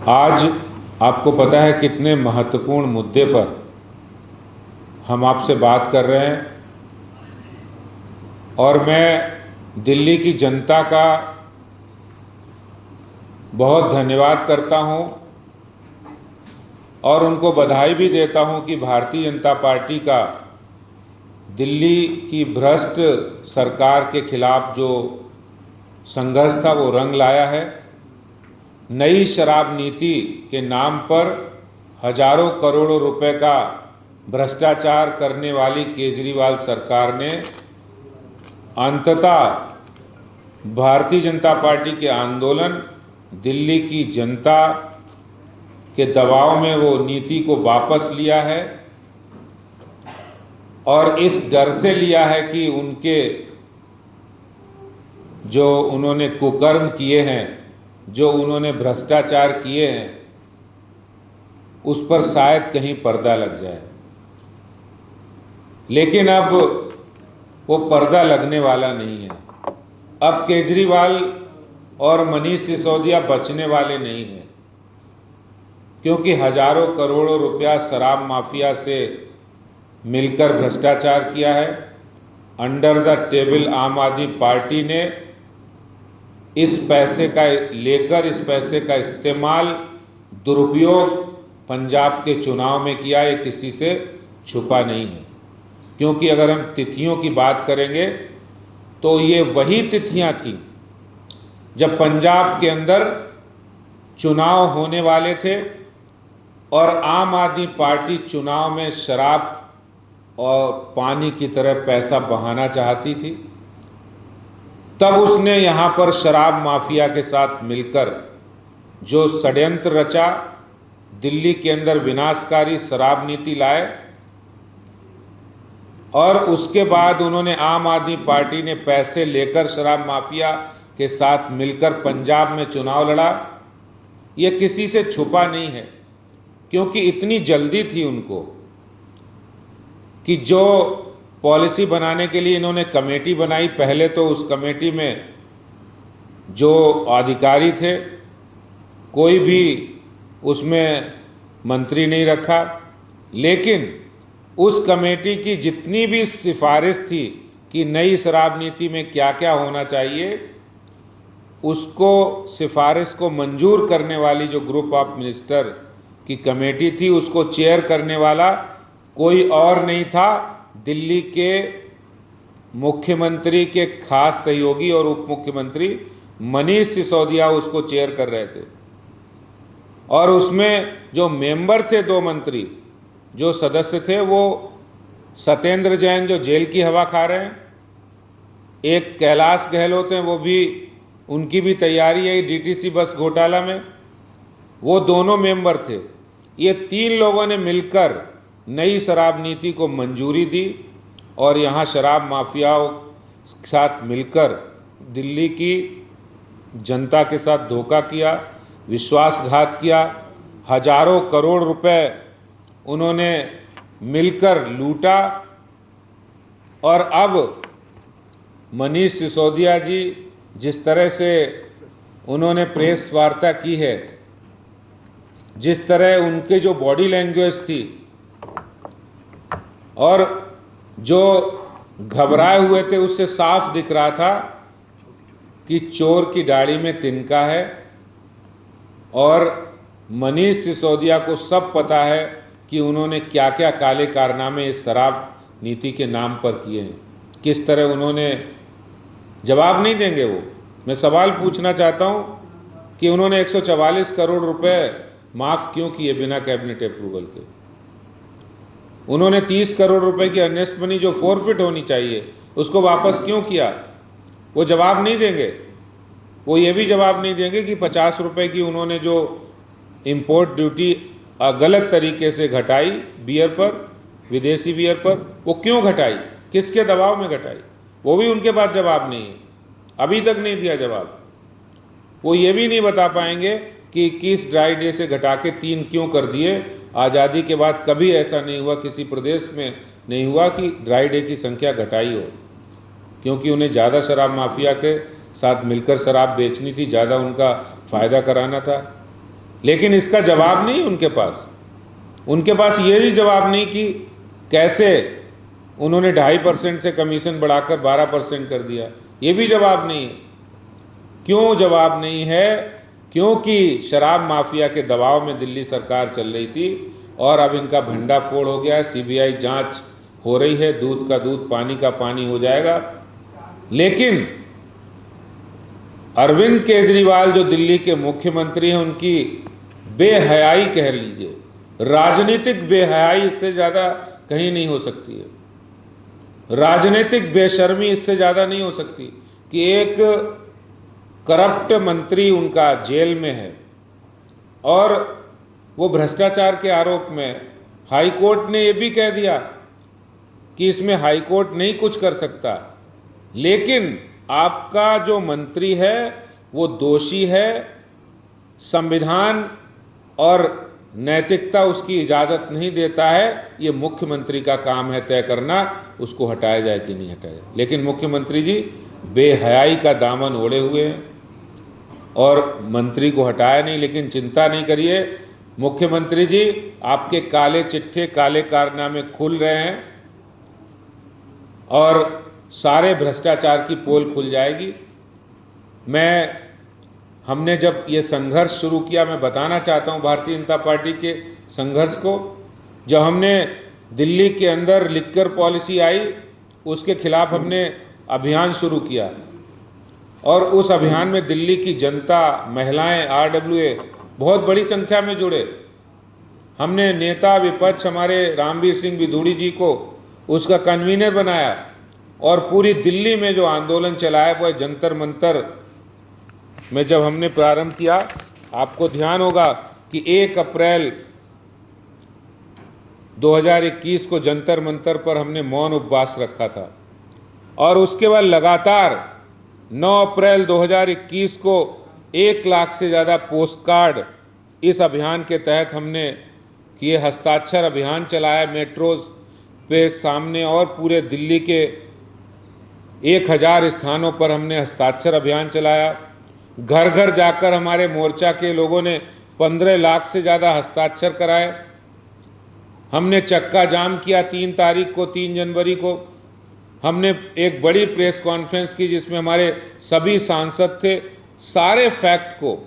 आज आपको पता है कितने महत्वपूर्ण मुद्दे पर हम आपसे बात कर रहे हैं और मैं दिल्ली की जनता का बहुत धन्यवाद करता हूं और उनको बधाई भी देता हूं कि भारतीय जनता पार्टी का दिल्ली की भ्रष्ट सरकार के खिलाफ जो संघर्ष था वो रंग लाया है। नई शराब नीति के नाम पर हजारों करोड़ों रुपए का भ्रष्टाचार करने वाली केजरीवाल सरकार ने अंततः भारतीय जनता पार्टी के आंदोलन, दिल्ली की जनता के दबाव में वो नीति को वापस लिया है और इस डर से लिया है कि उनके जो उन्होंने कुकर्म किए हैं, जो उन्होंने भ्रष्टाचार किए हैं, उस पर शायद कहीं पर्दा लग जाए। लेकिन अब वो पर्दा लगने वाला नहीं है। अब केजरीवाल और मनीष सिसोदिया बचने वाले नहीं हैं, क्योंकि हजारों करोड़ों रुपया शराब माफिया से मिलकर भ्रष्टाचार किया है। अंडर द टेबल आम आदमी पार्टी ने इस पैसे का इस पैसे का इस्तेमाल, दुरुपयोग पंजाब के चुनाव में किया, ये किसी से छुपा नहीं है। क्योंकि अगर हम तिथियों की बात करेंगे तो ये वही तिथियां थी जब पंजाब के अंदर चुनाव होने वाले थे और आम आदमी पार्टी चुनाव में शराब और पानी की तरह पैसा बहाना चाहती थी। तब उसने यहाँ पर शराब माफिया के साथ मिलकर जो षड्यंत्र रचा, दिल्ली के अंदर विनाशकारी शराब नीति लाए और उसके बाद उन्होंने, आम आदमी पार्टी ने पैसे लेकर शराब माफिया के साथ मिलकर पंजाब में चुनाव लड़ा। ये किसी से छुपा नहीं है, क्योंकि इतनी जल्दी थी उनको कि जो पॉलिसी बनाने के लिए इन्होंने कमेटी बनाई, पहले तो उस कमेटी में जो अधिकारी थे कोई भी उसमें मंत्री नहीं रखा, लेकिन उस कमेटी की जितनी भी सिफारिश थी कि नई शराब नीति में क्या क्या होना चाहिए, उसको सिफारिश को मंजूर करने वाली जो ग्रुप ऑफ मिनिस्टर की कमेटी थी, उसको चेयर करने वाला कोई और नहीं था, दिल्ली के मुख्यमंत्री के खास सहयोगी और उप मुख्यमंत्री मनीष सिसोदिया उसको चेयर कर रहे थे। और उसमें जो मेंबर थे, 2 मंत्री जो सदस्य थे, वो सत्येंद्र जैन जो जेल की हवा खा रहे हैं, एक कैलाश गहलोत हैं, वो भी, उनकी भी तैयारी है डीटीसी बस घोटाला में, वो दोनों मेंबर थे। ये 3 लोगों ने मिलकर नई शराब नीति को मंजूरी दी और यहाँ शराब माफियाओं के साथ मिलकर दिल्ली की जनता के साथ धोखा किया, विश्वासघात किया, हजारों करोड़ रुपए उन्होंने मिलकर लूटा। और अब मनीष सिसोदिया जी जिस तरह से उन्होंने प्रेस वार्ता की है, जिस तरह उनके जो बॉडी लैंग्वेज थी और जो घबराए हुए थे, उससे साफ दिख रहा था कि चोर की दाढ़ी में तिनका है। और मनीष सिसोदिया को सब पता है कि उन्होंने क्या क्या काले कारनामे इस शराब नीति के नाम पर किए हैं, किस तरह उन्होंने, जवाब नहीं देंगे वो। मैं सवाल पूछना चाहता हूँ कि उन्होंने 144 करोड़ रुपए माफ़ क्यों किए बिना कैबिनेट अप्रूवल के? उन्होंने 30 करोड़ रुपए की अर्नेस्ट मनी जो फोरफिट होनी चाहिए उसको वापस क्यों किया? वो जवाब नहीं देंगे। वो ये भी जवाब नहीं देंगे कि 50 रुपए की उन्होंने जो इंपोर्ट ड्यूटी गलत तरीके से घटाई बियर पर, विदेशी बियर पर, वो क्यों घटाई, किसके दबाव में घटाई, वो भी उनके पास जवाब नहीं है, अभी तक नहीं दिया जवाब। वो ये भी नहीं बता पाएंगे कि 21 ड्राई डे से घटा के 3 क्यों कर दिए। आज़ादी के बाद कभी ऐसा नहीं हुआ, किसी प्रदेश में नहीं हुआ कि ड्राई डे की संख्या घटाई हो, क्योंकि उन्हें ज़्यादा शराब माफिया के साथ मिलकर शराब बेचनी थी, ज़्यादा उनका फ़ायदा कराना था। लेकिन इसका जवाब नहीं उनके पास। उनके पास ये भी जवाब नहीं कि कैसे उन्होंने 2.5% से कमीशन बढ़ाकर 12% कर दिया, ये भी जवाब नहीं है। क्यों जवाब नहीं है? क्योंकि शराब माफिया के दबाव में दिल्ली सरकार चल रही थी और अब इनका भंडाफोड़ हो गया है। सीबीआई जांच हो रही है, दूध का दूध पानी का पानी हो जाएगा। लेकिन अरविंद केजरीवाल जो दिल्ली के मुख्यमंत्री हैं, उनकी बेहयाई कह लीजिए, राजनीतिक बेहयाई इससे ज़्यादा कहीं नहीं हो सकती है। राजनीतिक बेशर्मी इससे ज़्यादा नहीं हो सकती कि एक करप्ट मंत्री उनका जेल में है और वो भ्रष्टाचार के आरोप में हाई कोर्ट ने ये भी कह दिया कि इसमें हाई कोर्ट नहीं कुछ कर सकता, लेकिन आपका जो मंत्री है वो दोषी है, संविधान और नैतिकता उसकी इजाज़त नहीं देता है। ये मुख्यमंत्री का काम है तय करना उसको हटाया जाए कि नहीं हटाया जाए। लेकिन मुख्यमंत्री जी बेहयाई का दामन ओढ़े हुए हैं और मंत्री को हटाया नहीं। लेकिन चिंता नहीं करिए मुख्यमंत्री जी, आपके काले चिट्ठे काले कारनामे खुल रहे हैं और सारे भ्रष्टाचार की पोल खुल जाएगी। हमने जब ये संघर्ष शुरू किया, मैं बताना चाहता हूँ भारतीय जनता पार्टी के संघर्ष को। जब हमने दिल्ली के अंदर लिक्कर पॉलिसी आई, उसके खिलाफ हमने अभियान शुरू किया और उस अभियान में दिल्ली की जनता, महिलाएं, आरडब्ल्यूए बहुत बड़ी संख्या में जुड़े। हमने नेता विपक्ष हमारे रामवीर सिंह विधूड़ी जी को उसका कन्वीनर बनाया और पूरी दिल्ली में जो आंदोलन चलाया वो जंतर मंतर में जब हमने प्रारंभ किया, आपको ध्यान होगा कि 1 अप्रैल 2021 को जंतर मंतर पर हमने मौन उपवास रखा था और उसके बाद लगातार 9 अप्रैल 2021 को 1 लाख से ज़्यादा पोस्ट कार्ड इस अभियान के तहत हमने किए। हस्ताक्षर अभियान चलाया मेट्रोज पे सामने और पूरे दिल्ली के 1000 स्थानों पर हमने हस्ताक्षर अभियान चलाया। घर घर जाकर हमारे मोर्चा के लोगों ने 15 लाख से ज़्यादा हस्ताक्षर कराए। हमने चक्का जाम किया 3 तारीख को, 3 जनवरी को हमने एक बड़ी प्रेस कॉन्फ्रेंस की जिसमें हमारे सभी सांसद थे। सारे फैक्ट को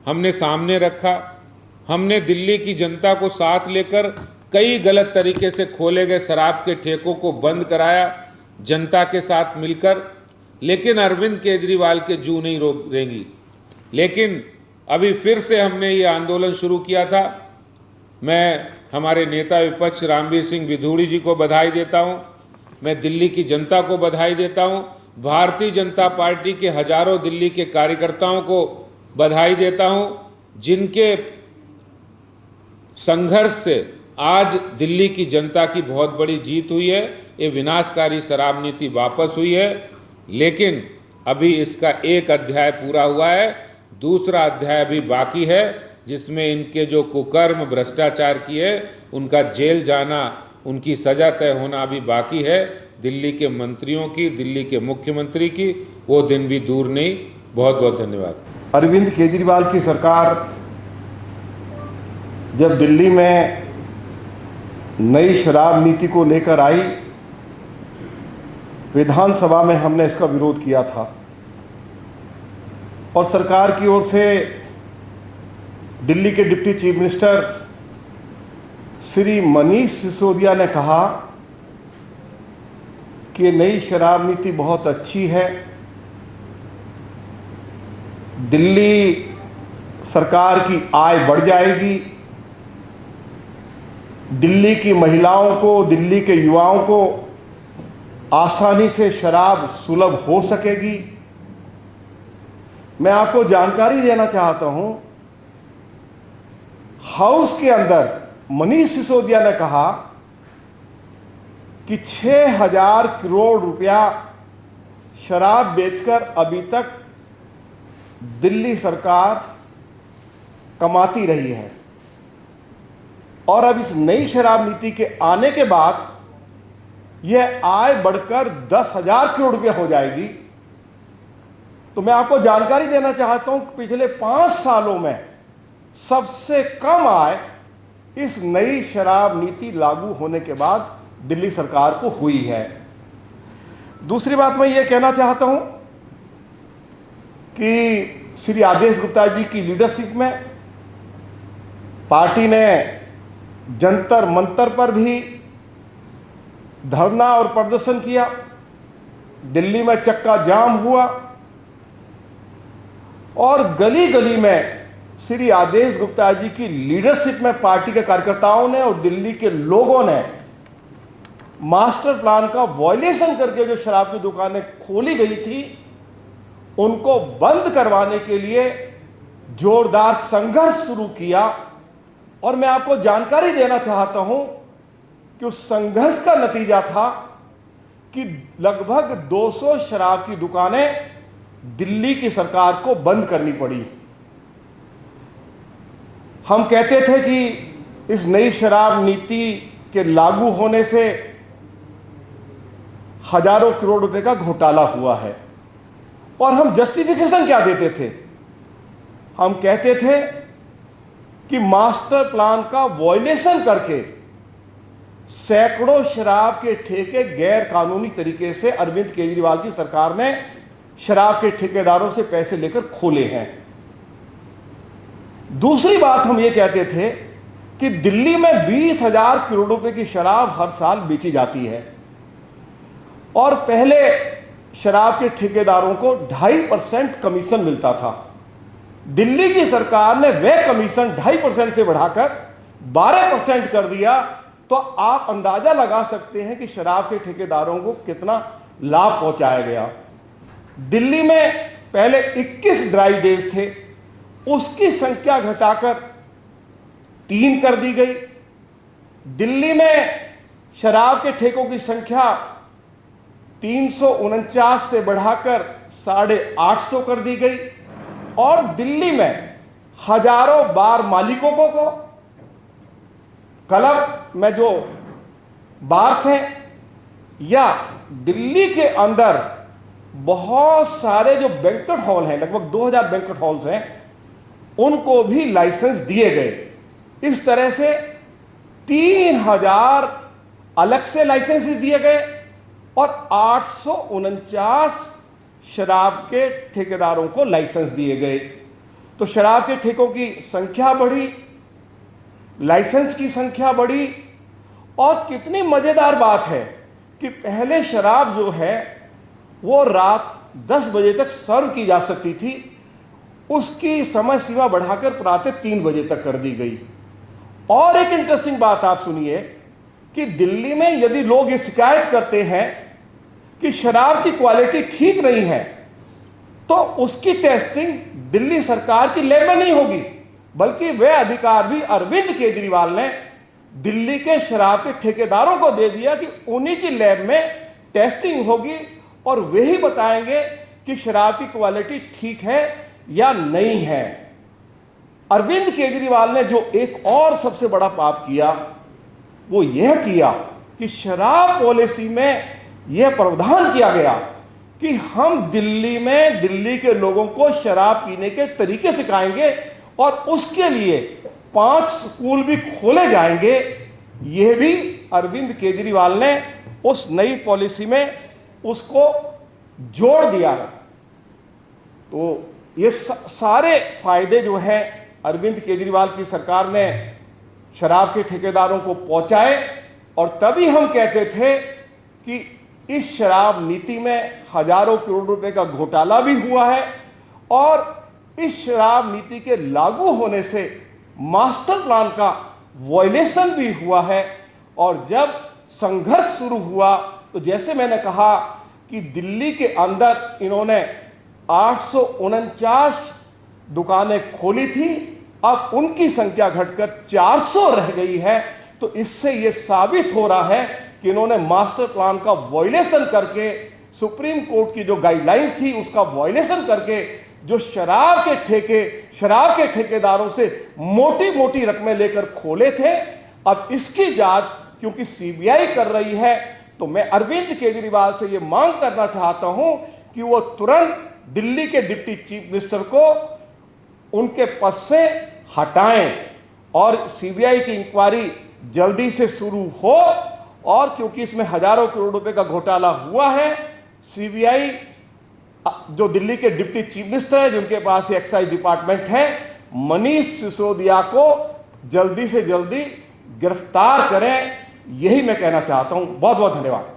हमने सामने रखा। हमने दिल्ली की जनता को साथ लेकर कई गलत तरीके से खोले गए शराब के ठेकों को बंद कराया जनता के साथ मिलकर। लेकिन अरविंद केजरीवाल के जू नहीं रोकेंगी। लेकिन अभी फिर से हमने ये आंदोलन शुरू किया था। मैं हमारे नेता विपक्ष रामवीर सिंह विधूड़ी जी को बधाई देता हूँ, मैं दिल्ली की जनता को बधाई देता हूँ, भारतीय जनता पार्टी के हजारों दिल्ली के कार्यकर्ताओं को बधाई देता हूँ, जिनके संघर्ष से आज दिल्ली की जनता की बहुत बड़ी जीत हुई है। ये विनाशकारी शराब नीति वापस हुई है। लेकिन अभी इसका एक अध्याय पूरा हुआ है, दूसरा अध्याय अभी बाकी है, जिसमें इनके जो कुकर्म भ्रष्टाचार किए उनका जेल जाना, उनकी सजा तय होना अभी बाकी है। दिल्ली के मंत्रियों की, दिल्ली के मुख्यमंत्री की, वो दिन भी दूर नहीं। बहुत बहुत धन्यवाद। अरविंद केजरीवाल की सरकार जब दिल्ली में नई शराब नीति को लेकर आई, विधानसभा में हमने इसका विरोध किया था और सरकार की ओर से दिल्ली के deputy chief minister Shri Manish Sisodia ने कहा कि नई शराब नीति बहुत अच्छी है, दिल्ली सरकार की आय बढ़ जाएगी, दिल्ली की महिलाओं को, दिल्ली के युवाओं को आसानी से शराब सुलभ हो सकेगी। मैं आपको जानकारी देना चाहता हूं, हाउस के अंदर मनीष सिसोदिया ने कहा कि 6000 करोड़ रुपया शराब बेचकर अभी तक दिल्ली सरकार कमाती रही है और अब इस नई शराब नीति के आने के बाद यह आय बढ़कर 10,000 करोड़ रुपया हो जाएगी। तो मैं आपको जानकारी देना चाहता हूं कि पिछले 5 सालों में सबसे कम आय इस नई शराब नीति लागू होने के बाद दिल्ली सरकार को हुई है। दूसरी बात मैं ये कहना चाहता हूं कि श्री आदेश गुप्ता जी की लीडरशिप में पार्टी ने जंतर मंतर पर भी धरना और प्रदर्शन किया, दिल्ली में चक्का जाम हुआ और गली गली में श्री आदेश गुप्ता जी की लीडरशिप में पार्टी के कार्यकर्ताओं ने और दिल्ली के लोगों ने मास्टर प्लान का वायलेशन करके जो शराब की दुकानें खोली गई थी उनको बंद करवाने के लिए जोरदार संघर्ष शुरू किया। और मैं आपको जानकारी देना चाहता हूं कि उस संघर्ष का नतीजा था कि लगभग 200 शराब की दुकानें दिल्ली की सरकार को बंद करनी पड़ी। हम कहते थे कि इस नई शराब नीति के लागू होने से हजारों करोड़ रुपए का घोटाला हुआ है और हम जस्टिफिकेशन क्या देते थे? हम कहते थे कि मास्टर प्लान का वायलेशन करके सैकड़ों शराब के ठेके गैर कानूनी तरीके से अरविंद केजरीवाल की सरकार ने शराब के ठेकेदारों से पैसे लेकर खोले हैं। दूसरी बात हम ये कहते थे कि दिल्ली में 20,000 करोड़ रुपए की शराब हर साल बेची जाती है और पहले शराब के ठेकेदारों को 2.5% कमीशन मिलता था। दिल्ली की सरकार ने वह कमीशन 2.5% से बढ़ाकर 12% कर दिया, तो आप अंदाजा लगा सकते हैं कि शराब के ठेकेदारों को कितना लाभ पहुंचाया गया। दिल्ली में पहले 21 ड्राई डेज थे, उसकी संख्या घटाकर 3 कर दी गई। दिल्ली में शराब के ठेकों की संख्या 349 से बढ़ाकर 850 कर दी गई और दिल्ली में हजारों बार मालिकों को क्लब में जो बार्स हैं या दिल्ली के अंदर बहुत सारे जो बैंक्वेट हॉल हैं, लगभग 2000 बैंक्वेट हॉल्स हैं, उनको भी लाइसेंस दिए गए। इस तरह से 3000 अलग से लाइसेंस दिए गए और 849 शराब के ठेकेदारों को लाइसेंस दिए गए। तो शराब के ठेकों की संख्या बढ़ी, लाइसेंस की संख्या बढ़ी और कितनी मजेदार बात है कि पहले शराब जो है वो रात 10 बजे तक सर्व की जा सकती थी, उसकी समय सीमा बढ़ाकर प्रातः 3 बजे तक कर दी गई। और एक इंटरेस्टिंग बात आप सुनिए कि दिल्ली में यदि लोग ये शिकायत करते हैं कि शराब की क्वालिटी ठीक नहीं है तो उसकी टेस्टिंग दिल्ली सरकार की लैब में नहीं होगी, बल्कि वह अधिकार भी अरविंद केजरीवाल ने दिल्ली के शराब के ठेकेदारों को दे दिया कि उन्हीं की लैब में टेस्टिंग होगी और वे ही बताएंगे कि शराब की क्वालिटी ठीक है या नहीं है। अरविंद केजरीवाल ने जो एक और सबसे बड़ा पाप किया वो यह किया कि शराब पॉलिसी में यह प्रावधान किया गया कि हम दिल्ली में दिल्ली के लोगों को शराब पीने के तरीके सिखाएंगे और उसके लिए 5 स्कूल भी खोले जाएंगे। यह भी अरविंद केजरीवाल ने उस नई पॉलिसी में उसको जोड़ दिया। तो ये सारे फायदे जो हैं अरविंद केजरीवाल की सरकार ने शराब के ठेकेदारों को पहुंचाए और तभी हम कहते थे कि इस शराब नीति में हजारों करोड़ रुपए का घोटाला भी हुआ है और इस शराब नीति के लागू होने से मास्टर प्लान का वायलेशन भी हुआ है। और जब संघर्ष शुरू हुआ तो जैसे मैंने कहा कि दिल्ली के अंदर इन्होंने 849 दुकानें खोली थी, अब उनकी संख्या घटकर 400 रह गई है। तो इससे यह साबित हो रहा है कि इन्होंने मास्टर प्लान का वायलेशन करके, सुप्रीम कोर्ट की जो गाइडलाइंस थी उसका वायलेशन करके जो शराब के ठेकेदारों से मोटी मोटी रकमें लेकर खोले थे, अब इसकी जांच क्योंकि सीबीआई कर रही है, तो मैं अरविंद केजरीवाल से यह मांग करना चाहता हूं कि वो तुरंत दिल्ली के डिप्टी चीफ मिनिस्टर को उनके पद से हटाएं और सीबीआई की इंक्वायरी जल्दी से शुरू हो। और क्योंकि इसमें हजारों करोड़ रुपए का घोटाला हुआ है, सीबीआई जो दिल्ली के डिप्टी चीफ मिनिस्टर है, जिनके पास एक्साइज डिपार्टमेंट है, मनीष सिसोदिया को जल्दी से जल्दी गिरफ्तार करें। यही मैं कहना चाहता हूं। बहुत बहुत धन्यवाद।